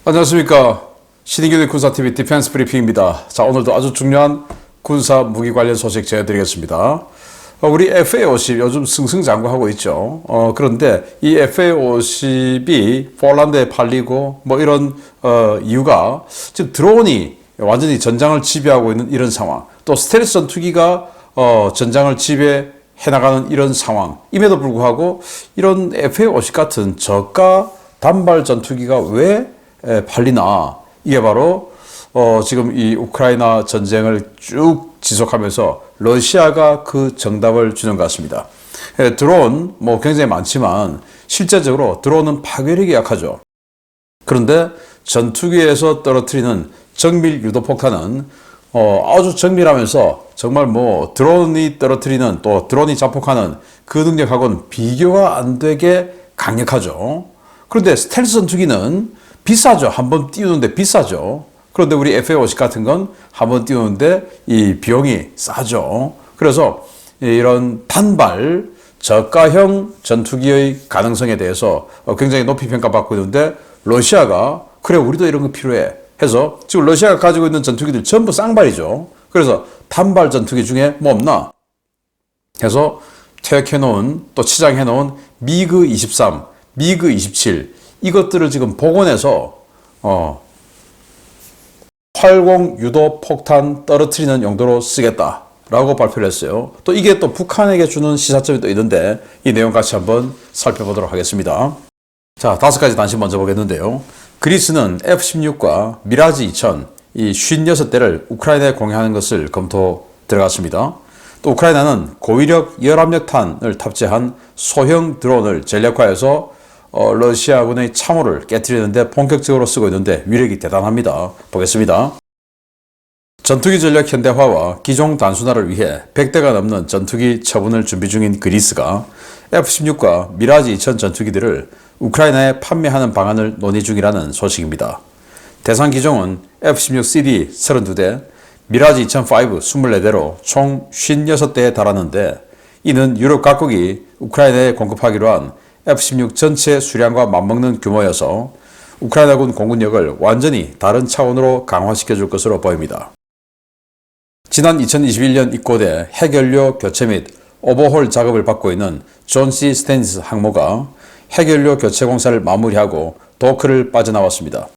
안녕하십니까. 신인균의 군사TV 디펜스 브리핑입니다. 자, 오늘도 아주 중요한 군사 무기 관련 소식 전해드리겠습니다. 우리 FA-50 요즘 승승장구하고 있죠. 그런데 이 FA-50이 폴란드에 팔리고 뭐 이런 이유가 지금 드론이 완전히 전장을 지배하고 있는 이런 상황, 또 스텔스 전투기가 전장을 지배해 나가는 이런 상황임에도 불구하고 이런 FA-50 같은 저가 단발 전투기가 왜 팔리나. 이게 바로 지금 이 우크라이나 전쟁을 쭉 지속하면서 러시아가 그 정답을 주는 것 같습니다. 드론 뭐 굉장히 많지만 실제적으로 드론은 파괴력이 약하죠. 그런데 전투기에서 떨어뜨리는 정밀 유도폭탄은 아주 정밀하면서 정말 뭐 드론이 떨어뜨리는, 또 드론이 자폭하는 그 능력하고는 비교가 안 되게 강력하죠. 그런데 스텔스 전투기는 비싸죠. 한번 띄우는데 비싸죠. 그런데 우리 FA-50 같은 건 한번 띄우는데 이 비용이 싸죠. 그래서 이런 단발 저가형 전투기의 가능성에 대해서 굉장히 높이 평가받고 있는데, 러시아가 그래 우리도 이런 거 필요해 해서 지금 러시아가 가지고 있는 전투기들 전부 쌍발이죠. 그래서 단발 전투기 중에 뭐 없나 해서 퇴역해놓은, 또 치장해놓은 미그 23, 미그 27 이것들을 지금 복원해서 80 유도 폭탄 떨어뜨리는 용도로 쓰겠다라고 발표를 했어요. 또 이게 또 북한에게 주는 시사점이 또 있는데 이 내용 같이 한번 살펴보도록 하겠습니다. 자, 5가지 단신 먼저 보겠는데요. 그리스는 F-16과 미라지 2000 이 56대를 우크라이나에 공유하는 것을 검토 들어갔습니다. 또 우크라이나는 고위력 열압력탄을 탑재한 소형 드론을 전략화해서 러시아군의 참호를 깨트리는데 본격적으로 쓰고 있는데 위력이 대단합니다. 보겠습니다. 전투기 전력 현대화와 기종 단순화를 위해 100대가 넘는 전투기 처분을 준비 중인 그리스가 F-16과 미라지 2000 전투기들을 우크라이나에 판매하는 방안을 논의 중이라는 소식입니다. 대상 기종은 F-16CD 32대, 미라지 2005 24대로 총 56대에 달하는데, 이는 유럽 각국이 우크라이나에 공급하기로 한 F-16 전체 수량과 맞먹는 규모여서 우크라이나군 공군력을 완전히 다른 차원으로 강화시켜 줄 것으로 보입니다. 지난 2021년 입고돼 핵연료 교체 및 오버홀 작업을 받고 있는 존 C. 스탠리스 항모가 핵연료 교체 공사를 마무리하고 도크를 빠져나왔습니다.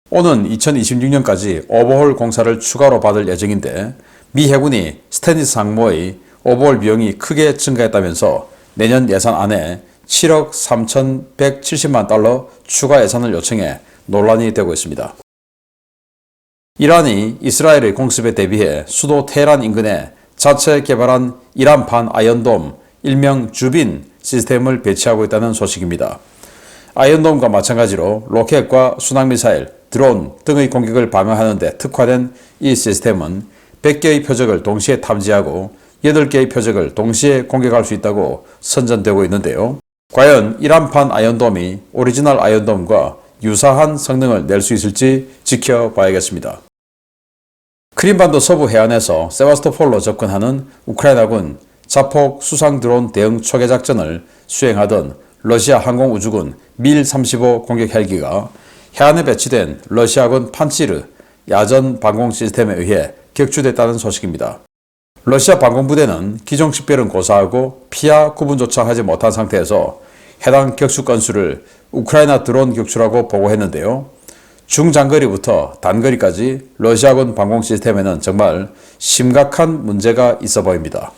오는 2026년까지 오버홀 공사를 추가로 받을 예정인데, 미 해군이 스탠리스 항모의 오버홀 비용이 크게 증가했다면서 내년 예산 안에 7억 3,170만 달러 추가 예산을 요청해 논란이 되고 있습니다. 이란이 이스라엘의 공습에 대비해 수도 테헤란 인근에 자체 개발한 이란판 아이언돔 일명 주빈 시스템을 배치하고 있다는 소식입니다. 아이언돔과 마찬가지로 로켓과 순항미사일, 드론 등의 공격을 방어하는 데 특화된 이 시스템은 100개의 표적을 동시에 탐지하고 8개의 표적을 동시에 공격할 수 있다고 선전되고 있는데요. 과연 이란판 아이언돔이 오리지널 아이언돔과 유사한 성능을 낼 수 있을지 지켜봐야겠습니다. 크림반도 서부 해안에서 세바스토폴로 접근하는 우크라이나군 자폭 수상 드론 대응 초계 작전을 수행하던 러시아 항공우주군 밀-35 공격 헬기가 해안에 배치된 러시아군 판치르 야전 방공 시스템에 의해 격추됐다는 소식입니다. 러시아 방공부대는 기종 식별은 고사하고 피하 구분조차 하지 못한 상태에서 해당 격추 건수를 우크라이나 드론 격추라고 보고했는데요. 중장거리부터 단거리까지 러시아군 방공 시스템에는 정말 심각한 문제가 있어 보입니다.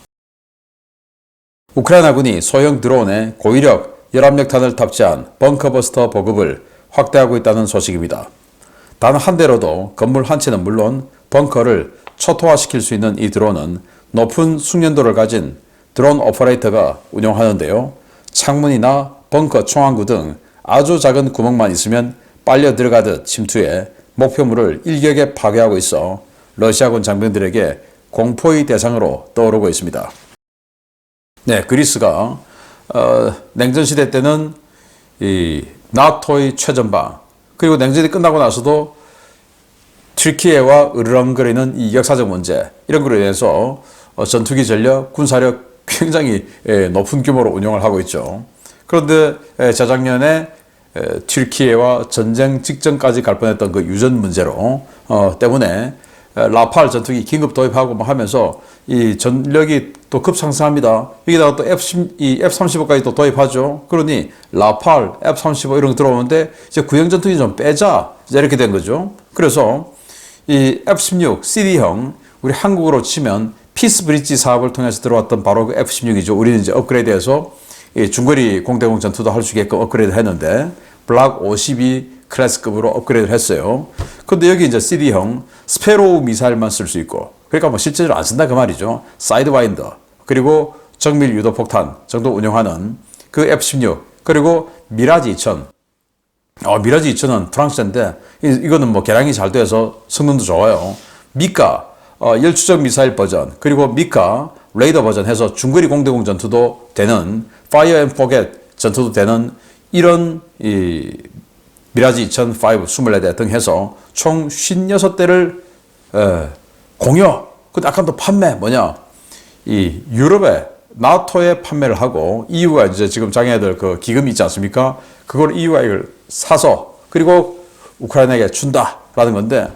우크라이나군이 소형 드론에 고위력 열압력탄을 탑재한 벙커버스터 보급을 확대하고 있다는 소식입니다. 단 한 대로도 건물 한 채는 물론 벙커를 초토화시킬 수 있는 이 드론은 높은 숙련도를 가진 드론 오퍼레이터가 운용하는데요. 창문이나 벙커 총항구 등 아주 작은 구멍만 있으면 빨려 들어가듯 침투해 목표물을 일격에 파괴하고 있어 러시아군 장병들에게 공포의 대상으로 떠오르고 있습니다. 네, 그리스가 냉전시대 때는 이 나토의 최전방, 그리고 냉전이 끝나고 나서도 튀르키예와 으르렁거리는 이 역사적 문제, 이런 거로 인해서 전투기 전력, 군사력 굉장히 높은 규모로 운용을 하고 있죠. 그런데 재작년에 튀르키예와 전쟁 직전까지 갈 뻔했던 그 유전 문제로 때문에 라팔 전투기 긴급 도입하고 뭐 하면서 이 전력이 또 급상승합니다. 여기다가 또 F-35까지 또 도입하죠. 그러니 라팔, F-35 이런 거 들어오는데 이제 구형 전투기 좀 빼자. 이제 이렇게 된 거죠. 그래서 이 F-16 CD형 우리 한국으로 치면 피스 브릿지 사업을 통해서 들어왔던 바로 그 F-16이죠. 우리는 이제 업그레이드해서 이 중거리 공대공 전투도 할 수 있게끔 업그레이드 했는데 블락 52 클래스급으로 업그레이드를 했어요. 근데 여기 이제 CD형 스페로우 미사일만 쓸 수 있고, 그러니까 뭐 실제로 안 쓴다 그 말이죠. 사이드와인더, 그리고 정밀 유도 폭탄 정도 운용하는 그 F-16, 그리고 미라지 2000. 미라지 2000은 프랑스인데 이거는 뭐 개량이 잘 돼서 성능도 좋아요. 미카 열추적 미사일 버전, 그리고 미카 레이더 버전 해서 중거리 공대공 전투도 되는, 파이어 앤 포겟 전투도 되는 이런 이 미라지 2005 24대 등 해서 총 56대를 공여. 근데 아까 또 판매 뭐냐? 이 유럽에 나토에 판매를 하고 EU가 이제 지금 장애들 그 기금이 있지 않습니까? 그걸 EU가 이걸 사서 그리고 우크라이나에게 준다라는 건데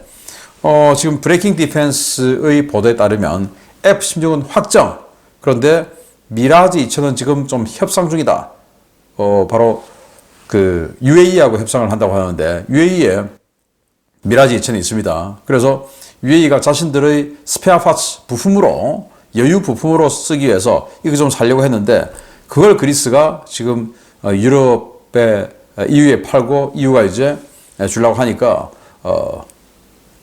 지금 브레이킹 디펜스의 보도에 따르면 F-16은 확정. 그런데 미라지 2000은 지금 좀 협상 중이다. 바로 그 UAE하고 협상을 한다고 하는데 UAE에 미라지 2000이 있습니다. 그래서 UAE가 자신들의 스페어 파츠 부품으로 여유 부품으로 쓰기 위해서 이거 좀 살려고 했는데 그걸 그리스가 지금 유럽에 EU에 팔고 EU가 이제 주려고 하니까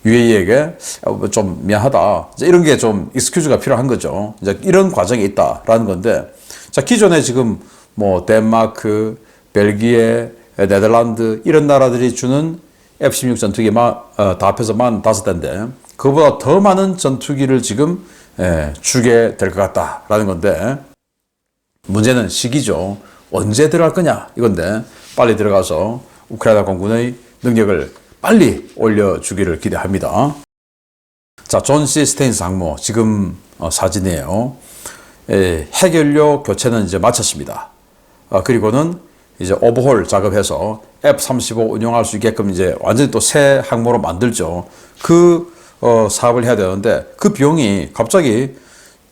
UAE에게 좀 미안하다. 이런 게 좀 익스큐즈가 필요한 거죠. 이제 이런 과정이 있다라는 건데, 자 기존에 지금 뭐 덴마크, 벨기에, 네덜란드 이런 나라들이 주는 F-16 전투기 다 합해서 45대인데 그보다 더 많은 전투기를 지금 주게 될 것 같다라는 건데, 문제는 시기죠. 언제 들어갈 거냐 이건데 빨리 들어가서 우크라이나 공군의 능력을 빨리 올려주기를 기대합니다. 자, 존 C. 스테인스 상무 지금 사진이에요. 핵연료 교체는 이제 마쳤습니다. 그리고는 이제 오버홀 작업해서 F-35 운용할 수 있게끔 이제 완전히 또 새 항모로 만들죠. 그 사업을 해야 되는데 그 비용이 갑자기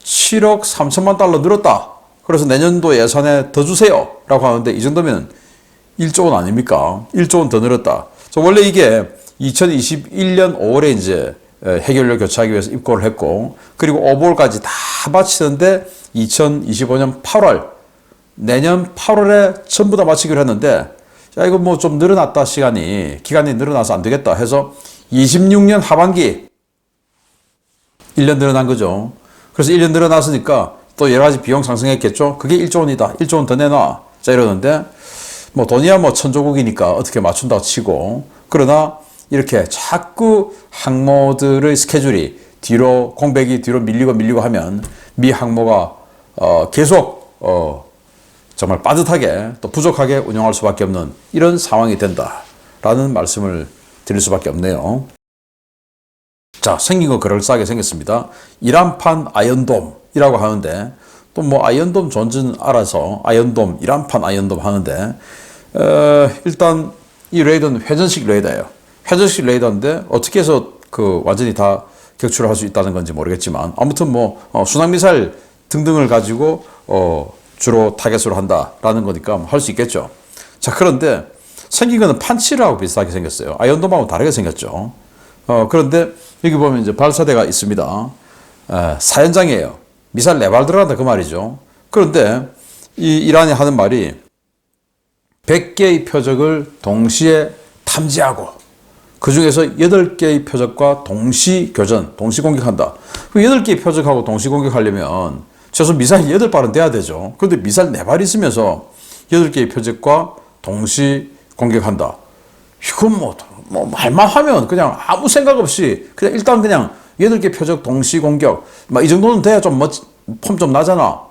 7억 3천만 달러 늘었다. 그래서 내년도 예산에 더 주세요 라고 하는데 이 정도면 1조 원 아닙니까? 1조 원 더 늘었다. 원래 이게 2021년 5월에 이제 핵연료 교체하기 위해서 입고를 했고, 그리고 오버홀까지 다 마치는데 2025년 8월, 내년 8월에 전부 다 마치기로 했는데, 야, 이거 뭐 좀 늘어났다, 기간이 늘어나서 안 되겠다 해서 26년 하반기 1년 늘어난 거죠. 그래서 1년 늘어났으니까 또 여러 가지 비용 상승했겠죠. 그게 1조 원이다. 1조 원 더 내놔. 자, 이러는데, 뭐 돈이야 뭐 천조국이니까 어떻게 맞춘다고 치고, 그러나 이렇게 자꾸 항모들의 스케줄이 공백이 뒤로 밀리고 하면 미 항모가 계속 정말 빠듯하게 또 부족하게 운영할 수밖에 없는 이런 상황이 된다라는 말씀을 드릴 수밖에 없네요. 자, 생긴 거 그럴싸하게 생겼습니다. 이란판 아이언돔이라고 하는데, 또 뭐 아이언돔 존재는 알아서 아이언돔, 이란판 아이언돔 하는데, 일단 이 레이더는 회전식 레이더예요. 회전식 레이더인데 어떻게 해서 그 완전히 다 격추를 할 수 있다는 건지 모르겠지만, 아무튼 뭐 순항 미사일 등등을 가지고 주로 타겟으로 한다라는 거니까 할 수 있겠죠. 자, 그런데 생긴 거는 판치르하고 비슷하게 생겼어요. 아이언돔하고 다르게 생겼죠. 그런데 여기 보면 이제 발사대가 있습니다. 사연장이에요. 미사일 4발 들어간다 그 말이죠. 그런데 이 이란이 하는 말이 100개의 표적을 동시에 탐지하고 그 중에서 8개의 표적과 동시 교전, 동시 공격한다. 그 8개의 표적하고 동시 공격하려면 최소 미사일 8발은 돼야 되죠. 그런데 미사일 4발 있으면서 8개의 표적과 동시 공격한다. 이건 뭐 말만 하면 그냥 아무 생각 없이 그냥 일단 그냥 8개 표적 동시 공격 막 이 정도는 돼야 좀 폼 좀 나잖아.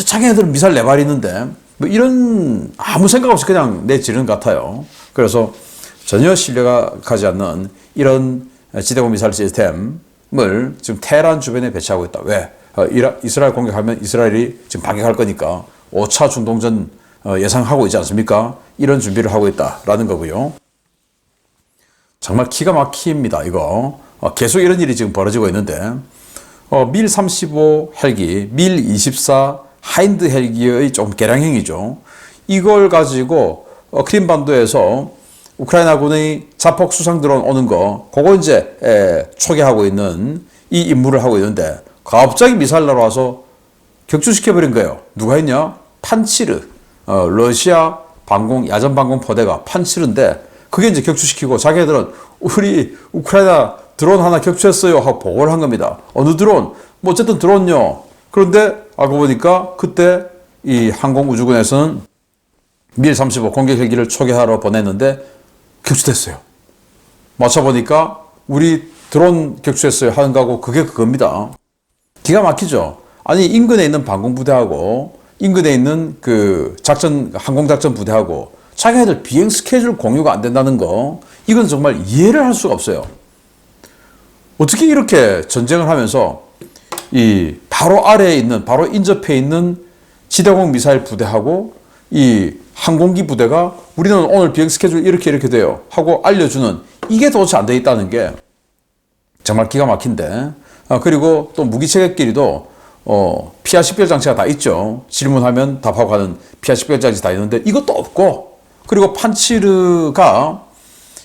자기네들은 미사일 4발 있는데 뭐 이런 아무 생각 없이 그냥 내지르는 것 같아요. 그래서 전혀 신뢰가 가지 않는 이런 지대공 미사일 시스템을 지금 테헤란 주변에 배치하고 있다. 왜? 이스라엘 공격하면 이스라엘이 지금 반격할 거니까 5차 중동전 예상하고 있지 않습니까? 이런 준비를 하고 있다라는 거고요. 정말 기가 막힙니다, 이거. 계속 이런 일이 지금 벌어지고 있는데, 밀 35 헬기, 밀 24 하인드 헬기의 좀 개량형이죠. 이걸 가지고 크림반도에서 우크라이나군의 자폭 수상 드론 오는 거, 그거 이제 초기하고 있는 이 임무를 하고 있는데, 갑자기 미사일 날아와서 격추시켜버린 거예요. 누가 했냐? 판치르. 러시아 야전 방공 포대가 판치르인데, 그게 이제 격추시키고 자기들은 우리 우크라이나 드론 하나 격추했어요 하고 보고를 한 겁니다. 어느 드론? 뭐 어쨌든 드론요. 그런데 알고 보니까 그때 이 항공우주군에서는 밀 35 공격 헬기를 초기하러 보냈는데 격추됐어요. 맞춰보니까 우리 드론 격추했어요 하는 거하고 그게 그겁니다. 기가 막히죠. 아니 인근에 있는 방공부대하고 인근에 있는 그 항공작전 부대하고 자기네들 비행 스케줄 공유가 안 된다는 거, 이건 정말 이해를 할 수가 없어요. 어떻게 이렇게 전쟁을 하면서 이 바로 아래에 있는, 바로 인접해 있는 지대공 미사일 부대하고 이 항공기 부대가 우리는 오늘 비행 스케줄 이렇게 돼요 하고 알려주는, 이게 도대체 안 돼 있다는 게 정말 기가 막힌데, 그리고 또 무기체계끼리도 피하 식별 장치가 다 있죠. 질문하면 답하고 가는 피하 식별 장치 다 있는데 이것도 없고, 그리고 판치르가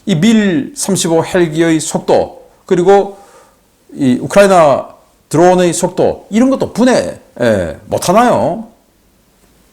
이 밀 35 헬기의 속도, 그리고 이 우크라이나 드론의 속도, 이런 것도 분해 못하나요?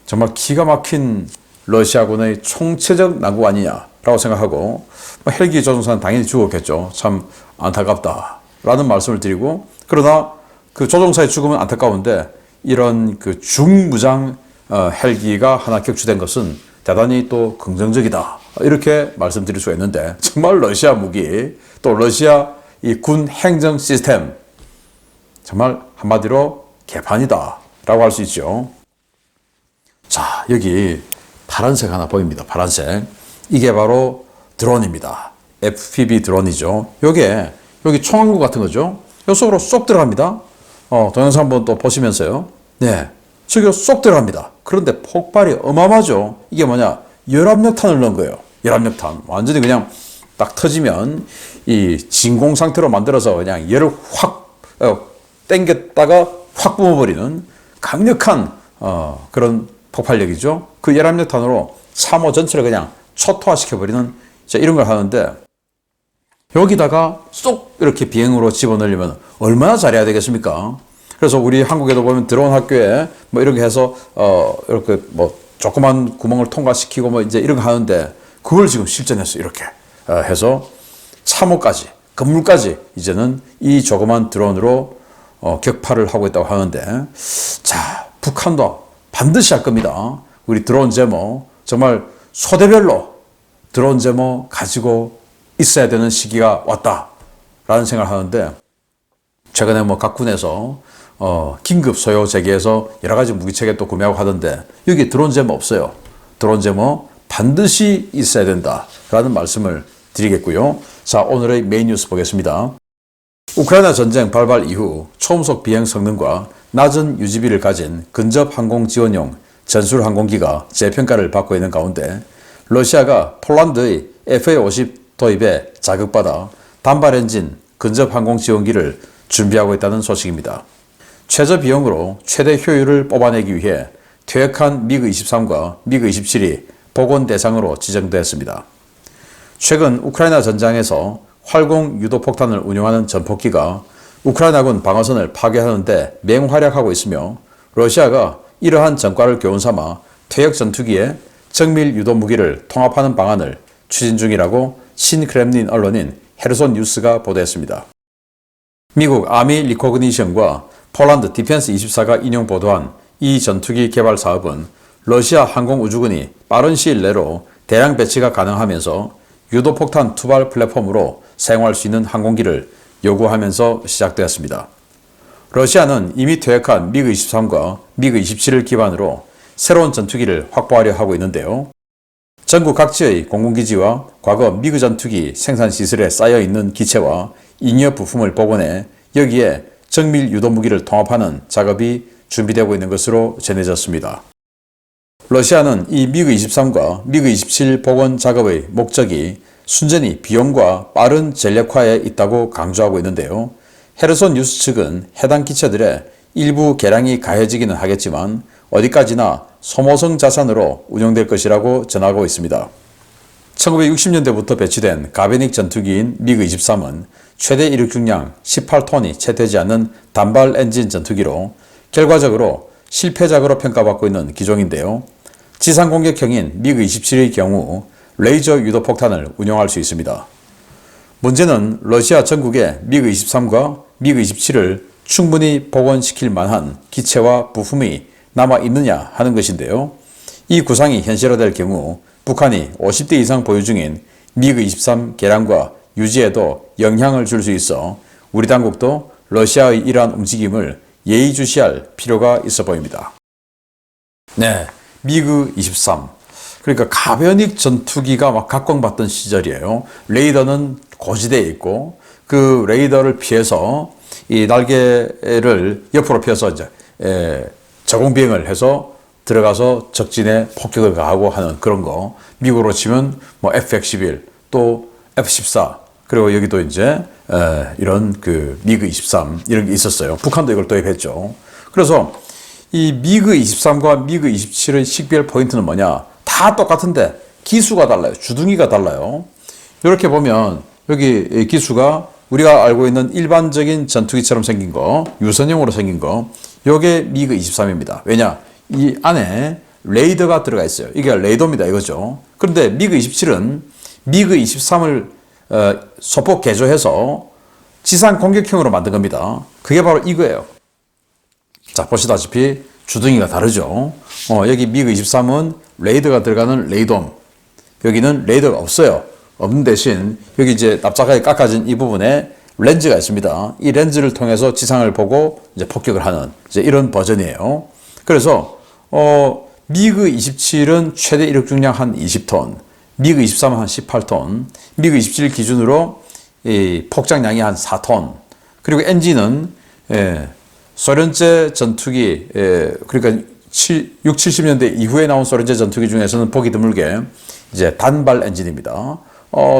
정말 기가 막힌 러시아군의 총체적 난국 아니냐라고 생각하고, 헬기 조종사는 당연히 죽었겠죠. 참 안타깝다라는 말씀을 드리고, 그러나 그 조종사의 죽음은 안타까운데 이런 그 중무장 헬기가 하나 격추된 것은 대단히 또 긍정적이다, 이렇게 말씀드릴 수가 있는데, 정말 러시아 무기, 또 러시아 이 군 행정 시스템, 정말 한마디로 개판이다 라고 할 수 있죠. 자, 여기 파란색 하나 보입니다. 파란색. 이게 바로 드론입니다. FPV 드론이죠. 여기 총항구 같은 거죠. 요 속으로 쏙 들어갑니다. 동영상 한번 또 보시면서요. 네. 저기로 쏙 들어갑니다. 그런데 폭발이 어마어마하죠. 이게 뭐냐? 열압력탄을 넣은 거예요. 열압력탄. 완전히 그냥 딱 터지면 이 진공 상태로 만들어서 그냥 열을 확 땡겼다가 확 뿜어버리는 강력한 그런 폭발력이죠. 그 열압력탄으로 3호 전체를 그냥 초토화시켜버리는 이런 걸 하는데, 여기다가 쏙 이렇게 비행으로 집어넣으려면 얼마나 잘해야 되겠습니까? 그래서 우리 한국에도 보면 드론 학교에 뭐 이렇게 해서 이렇게 뭐 조그만 구멍을 통과시키고 뭐 이제 이런 거 하는데, 그걸 지금 실전에서 이렇게 해서 3호까지, 건물까지 이제는 이 조그만 드론으로 격파를 하고 있다고 하는데, 자, 북한도 반드시 할 겁니다. 우리 드론 제모 정말 소대별로 드론 제모 가지고 있어야 되는 시기가 왔다라는 생각을 하는데, 최근에 뭐 각 군에서 긴급 소요 제기해서 여러 가지 무기체계 또 구매하고 하던데, 여기 드론 제모 없어요. 드론 제모 반드시 있어야 된다라는 말씀을 드리겠고요. 자, 오늘의 메인 뉴스 보겠습니다. 우크라이나 전쟁 발발 이후 초음속 비행 성능과 낮은 유지비를 가진 근접 항공 지원용 전술 항공기가 재평가를 받고 있는 가운데, 러시아가 폴란드의 FA-50 도입에 자극받아 단발 엔진 근접 항공 지원기를 준비하고 있다는 소식입니다. 최저 비용으로 최대 효율을 뽑아내기 위해 퇴역한 미그 23과 미그 27이 복원 대상으로 지정되었습니다. 최근 우크라이나 전장에서 활공 유도 폭탄을 운용하는 전폭기가 우크라이나군 방어선을 파괴하는데 맹활약하고 있으며, 러시아가 이러한 전과를 교훈삼아 퇴역 전투기에 정밀 유도 무기를 통합하는 방안을 추진 중이라고 신크렘린 언론인 헤르손 뉴스가 보도했습니다. 미국 아미 리코그니션과 폴란드 디펜스 24가 인용 보도한 이 전투기 개발 사업은 러시아 항공우주군이 빠른 시일 내로 대량 배치가 가능하면서 유도폭탄 투발 플랫폼으로 사용할 수 있는 항공기를 요구하면서 시작되었습니다. 러시아는 이미 퇴역한 미그 23과 미그 27을 기반으로 새로운 전투기를 확보하려 하고 있는데요. 전국 각지의 공군기지와 과거 미그 전투기 생산 시설에 쌓여있는 기체와 잉여 부품을 복원해 여기에 정밀 유도 무기를 통합하는 작업이 준비되고 있는 것으로 전해졌습니다. 러시아는 이 미그 23과 미그 27 복원 작업의 목적이 순전히 비용과 빠른 전력화에 있다고 강조하고 있는데요. 헤르손 뉴스 측은 해당 기체들의 일부 개량이 가해지기는 하겠지만 어디까지나 소모성 자산으로 운용될 것이라고 전하고 있습니다. 1960년대부터 배치된 가베닉 전투기인 미그 23은 최대 이륙 중량 18톤이 채 되지 않는 단발 엔진 전투기로 결과적으로 실패작으로 평가받고 있는 기종인데요. 지상 공격형인 미그 27의 경우 레이저 유도 폭탄을 운용할 수 있습니다. 문제는 러시아 전국에 미그 23과 미그 27을 충분히 복원시킬 만한 기체와 부품이 남아 있느냐 하는 것인데요. 이 구상이 현실화될 경우 북한이 50대 이상 보유 중인 미그 23 개량과 유지에도 영향을 줄 수 있어 우리 당국도 러시아의 이러한 움직임을 예의주시할 필요가 있어 보입니다. 네, 미그 23. 그러니까 가변익 전투기가 막 각광받던 시절이에요. 레이더는 고지대에 있고 그 레이더를 피해서 이 날개를 옆으로 펴서 이제 저공 비행을 해서 들어가서 적진에 폭격을 가하고 하는 그런 거. 미국으로 치면 뭐 F-111 또 F-14 그리고 여기도 이제 이런 그 미그 23 이런 게 있었어요. 북한도 이걸 도입했죠. 그래서 이 미그 23과 미그 27의 식별 포인트는 뭐냐? 다 똑같은데 기수가 달라요. 주둥이가 달라요. 이렇게 보면 여기 기수가 우리가 알고 있는 일반적인 전투기처럼 생긴 거, 유선형으로 생긴 거, 요게 미그 23입니다. 왜냐? 이 안에 레이더가 들어가 있어요. 이게 레이더입니다. 이거죠. 그런데 미그 27은 미그 23을 소폭 개조해서 지상 공격형으로 만든 겁니다. 그게 바로 이거예요. 자, 보시다시피 주둥이가 다르죠. 여기 미그 23은 레이더가 들어가는 레이돔. 여기는 레이더가 없어요. 없는 대신 여기 이제 납작하게 깎아진 이 부분에 렌즈가 있습니다. 이 렌즈를 통해서 지상을 보고 이제 폭격을 하는 이제 이런 버전이에요. 그래서 미그 27은 최대 이륙 중량 한 20톤, 미그 23은 한 18톤, 미그 27 기준으로 이 폭장량이 한 4톤. 그리고 엔진은 소련제 전투기 그러니까 6, 70년대 이후에 나온 소련제 전투기 중에서는 보기 드물게 이제 단발 엔진입니다.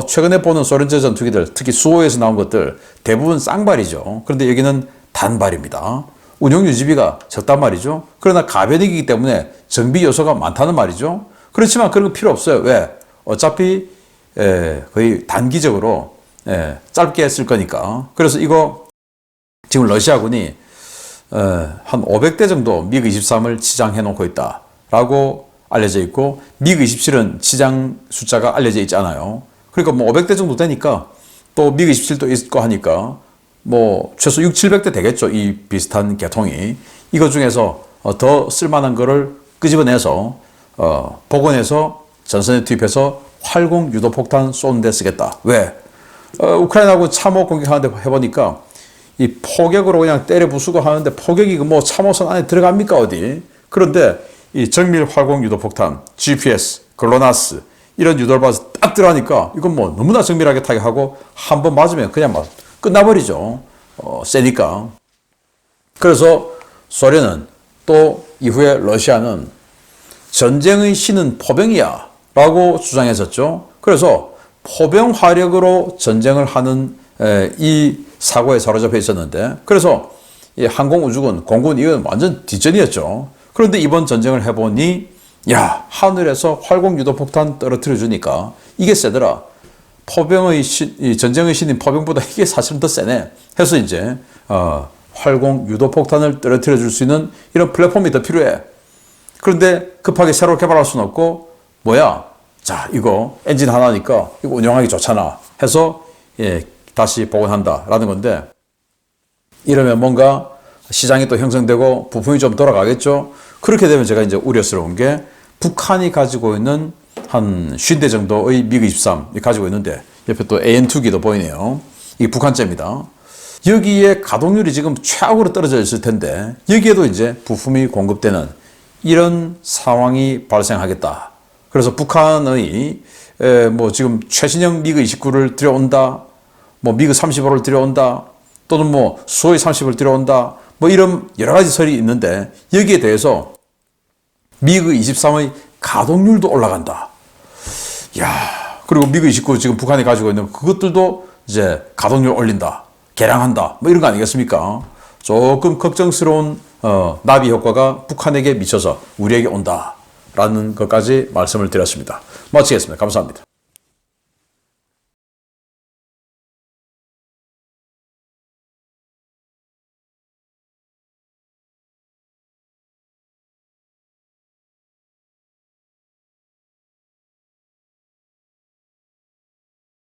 최근에 보는 소련제 전투기들, 특히 수호에서 나온 것들 대부분 쌍발이죠. 그런데 여기는 단발입니다. 운용 유지비가 적단 말이죠. 그러나 가변이기 때문에 정비 요소가 많다는 말이죠. 그렇지만 그런 거 필요 없어요. 왜? 어차피 거의 단기적으로 짧게 쓸 거니까. 그래서 이거 지금 러시아군이 한 500대 정도 미그 23을 치장해 놓고 있다라고 알려져 있고 미그 27은 치장 숫자가 알려져 있지 않아요. 그러니까 뭐 500대 정도 되니까 또 미그 27도 있고 하니까 뭐 최소 6, 700대 되겠죠. 이 비슷한 계통이. 이거 중에서 더 쓸만한 거를 끄집어내서 복원해서 전선에 투입해서 활공 유도 폭탄 쏘는 데 쓰겠다. 왜? 우크라이나하고 참호 공격하는데 해보니까 이 포격으로 그냥 때려 부수고 하는데 포격이 뭐 참호선 안에 들어갑니까 어디? 그런데 이 정밀 활공 유도 폭탄, GPS, 글로나스 이런 유도를 봐서 딱 들어가니까 이건 뭐 너무나 정밀하게 타격하고 한 번 맞으면 그냥 막 끝나버리죠. 세니까. 그래서 소련은 또 이후에 러시아는 전쟁의 신은 포병이야 라고 주장했었죠. 그래서 포병 화력으로 전쟁을 하는 이 사고에 사로잡혀 있었는데 그래서 이 항공우주군, 공군 이건 완전 뒷전이었죠. 그런데 이번 전쟁을 해보니 야 하늘에서 활공유도폭탄 떨어뜨려 주니까 이게 세더라. 포병의 이 전쟁의 신인 포병보다 이게 사실은 더 세네. 해서 이제 활공유도폭탄을 떨어뜨려 줄 수 있는 이런 플랫폼이 더 필요해. 그런데 급하게 새로 개발할 수는 없고 뭐야? 자 이거 엔진 하나니까 이거 운영하기 좋잖아. 해서 다시 복원한다라는 건데 이러면 뭔가 시장이 또 형성되고 부품이 좀 돌아가겠죠. 그렇게 되면 제가 이제 우려스러운 게 북한이 가지고 있는 한 50대 정도의 미그 23이 가지고 있는데 옆에 또 AN2기도 보이네요. 이게 북한제입니다. 여기에 가동률이 지금 최악으로 떨어져 있을 텐데 여기에도 이제 부품이 공급되는 이런 상황이 발생하겠다. 그래서 북한의 뭐 지금 최신형 미그 29를 들여온다. 뭐 미그 35를 들여온다. 또는 뭐 수호이 30을 들여온다. 뭐 이런 여러 가지 설이 있는데 여기에 대해서 미그 23의 가동률도 올라간다. 야, 그리고 미그29 지금 북한이 가지고 있는 그것들도 이제 가동률 올린다, 개량한다, 뭐 이런 거 아니겠습니까? 조금 걱정스러운 나비 효과가 북한에게 미쳐서 우리에게 온다라는 것까지 말씀을 드렸습니다. 마치겠습니다. 감사합니다.